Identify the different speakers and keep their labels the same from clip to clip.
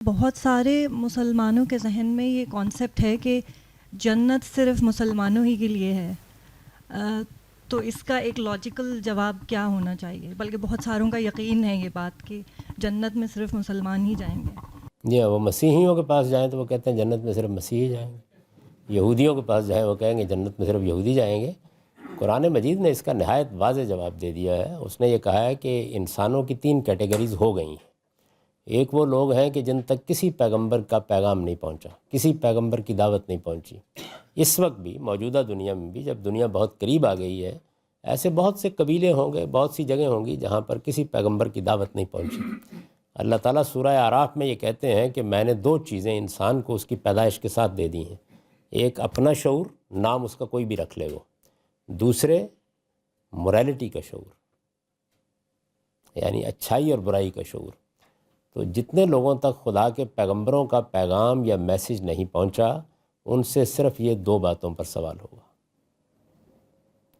Speaker 1: بہت سارے مسلمانوں کے ذہن میں یہ کانسیپٹ ہے کہ جنت صرف مسلمانوں ہی کے لیے ہے، تو اس کا ایک لاجیکل جواب کیا ہونا چاہیے؟ بلکہ بہت ساروں کا یقین ہے یہ بات کہ جنت میں صرف مسلمان ہی جائیں گے۔
Speaker 2: جی وہ مسیحیوں کے پاس جائیں تو وہ کہتے ہیں جنت میں صرف مسیحی جائیں گے، یہودیوں کے پاس جائیں وہ کہیں گے جنت میں صرف یہودی جائیں گے۔ قرآن مجید نے اس کا نہایت واضح جواب دے دیا ہے۔ اس نے یہ کہا ہے کہ انسانوں کی 3 کیٹیگریز ہو گئی ہیں۔ ایک وہ لوگ ہیں کہ جن تک کسی پیغمبر کا پیغام نہیں پہنچا، کسی پیغمبر کی دعوت نہیں پہنچی۔ اس وقت بھی موجودہ دنیا میں بھی، جب دنیا بہت قریب آ گئی ہے، ایسے بہت سے قبیلے ہوں گے، بہت سی جگہیں ہوں گی جہاں پر کسی پیغمبر کی دعوت نہیں پہنچی۔ اللہ تعالیٰ سورہ اعراف میں یہ کہتے ہیں کہ میں نے 2 چیزیں انسان کو اس کی پیدائش کے ساتھ دے دی ہیں۔ ایک اپنا شعور، نام اس کا کوئی بھی رکھ لے وہ، دوسرے موریلٹی کا شعور، یعنی اچھائی اور برائی کا شعور۔ تو جتنے لوگوں تک خدا کے پیغمبروں کا پیغام یا میسج نہیں پہنچا، ان سے صرف یہ 2 باتوں پر سوال ہوگا۔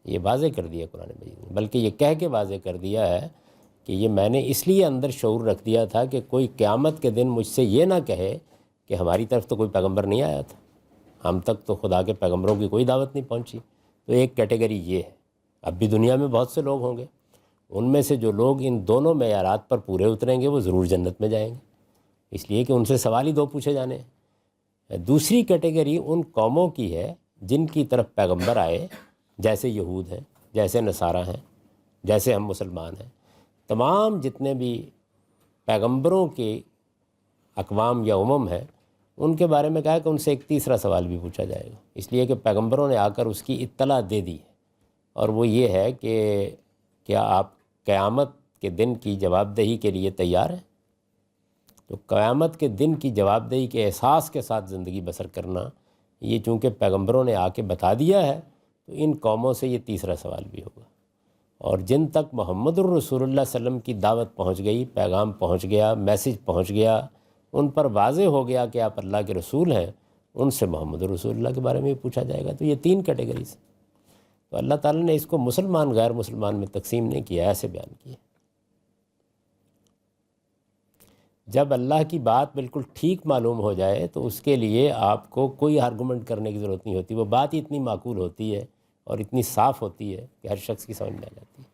Speaker 2: یہ واضح کر دیا قرآن مجید نے، بلکہ یہ کہہ کے واضح کر دیا ہے کہ یہ میں نے اس لیے اندر شعور رکھ دیا تھا کہ کوئی قیامت کے دن مجھ سے یہ نہ کہے کہ ہماری طرف تو کوئی پیغمبر نہیں آیا تھا، ہم تک تو خدا کے پیغمبروں کی کوئی دعوت نہیں پہنچی۔ تو ایک کیٹیگری یہ ہے۔ اب بھی دنیا میں بہت سے لوگ ہوں گے، ان میں سے جو لوگ ان دونوں معیارات پر پورے اتریں گے وہ ضرور جنت میں جائیں گے، اس لیے کہ ان سے سوال ہی 2 پوچھے جانے ہیں۔ دوسری کیٹیگری ان قوموں کی ہے جن کی طرف پیغمبر آئے، جیسے یہود ہیں، جیسے نصارہ ہیں، جیسے ہم مسلمان ہیں۔ تمام جتنے بھی پیغمبروں کے اقوام یا ہیں، ان کے بارے میں کہا کہ ان سے ایک تیسرا سوال بھی پوچھا جائے گا، اس لیے کہ پیغمبروں نے آ کر اس کی اطلاع دے دی ہے، اور وہ یہ ہے کہ کیا آپ قیامت کے دن کی جواب دہی کے لیے تیار ہیں؟ تو قیامت کے دن کی جواب دہی کے احساس کے ساتھ زندگی بسر کرنا، یہ چونکہ پیغمبروں نے آ کے بتا دیا ہے، تو ان قوموں سے یہ تیسرا سوال بھی ہوگا۔ اور جن تک محمد الرسول اللہ صلی اللہ علیہ وسلم کی دعوت پہنچ گئی، پیغام پہنچ گیا، میسج پہنچ گیا، ان پر واضح ہو گیا کہ آپ اللہ کے رسول ہیں، ان سے محمد الرسول اللہ کے بارے میں پوچھا جائے گا۔ تو یہ 3 کیٹیگریز۔ تو اللہ تعالیٰ نے اس کو مسلمان غیر مسلمان میں تقسیم نہیں کیا، ایسے بیان کیا۔ جب اللہ کی بات بالکل ٹھیک معلوم ہو جائے تو اس کے لیے آپ کو کوئی آرگومنٹ کرنے کی ضرورت نہیں ہوتی، وہ بات ہی اتنی معقول ہوتی ہے اور اتنی صاف ہوتی ہے کہ ہر شخص کی سمجھ میں آ جاتی ہے۔